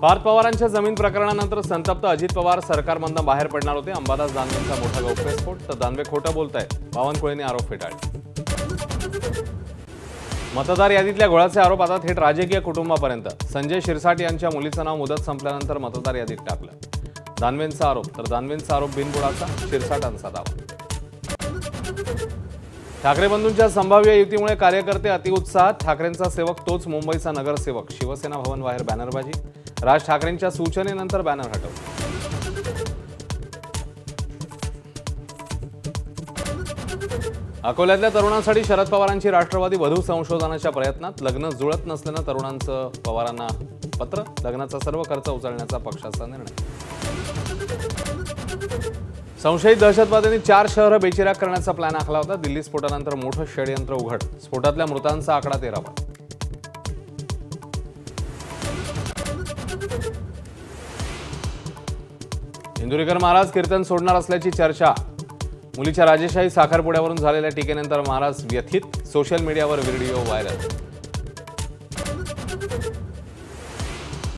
पार्थ पवारांच्या जमीन प्रकरणानंतर संतप्त अजित पवार सरकारमधून बाहेर पडणार होते. अंबादास दानवेंचा मोठा गौप्यस्फोट, तर दानवे खोटं बोलतायत. बावनकुळेंनी आरोप फेटाळले. मतदार यादीतल्या घोळाचे आरोप आता थेट राजकीय कुटुंबापर्यंत. संजय शिरसाट यांच्या मुलीचं नाव मुदत संपल्यानंतर मतदार यादीत टाकलं. दानवेंचा आरोप, तर दानवेंचा आरोप बिनबुडाचा, शिरसाटांचा दावा. ठाकरे बंधूंच्या संभाव्य युतीमुळे कार्यकर्ते अतिउत्साहात. ठाकरेंचा सेवक तोच मुंबईचा नगरसेवक. शिवसेना भवन बाहेर बॅनरबाजी. राज ठाकरेंच्या सूचनेनंतर बॅनर हटवले. अकोल्यातल्या तरुणांसाठी शरद पवारांची राष्ट्रवादी वधू संशोधनाच्या प्रयत्नात. लग्न जुळत नसल्यानं तरुणांचं पवारांना पत्र. लग्नाचा सर्व खर्च उचलण्याचा पक्षाचा निर्णय. संशयित दहशतवाद्यांनी 4 शहरं बेचिराग करण्याचा प्लॅन आखला होता. दिल्ली स्फोटानंतर मोठं षडयंत्र उघड. स्फोटातल्या मृतांचा आकडा 13वा. इंदुरीकर महाराज कीर्तन सोडणार असल्याची चर्चा. मुलीच्या राजेशाही साखरपुड्यावरून झालेल्या टीकेनंतर महाराज व्यथित. सोशल मीडियावर व्हिडिओ व्हायरल.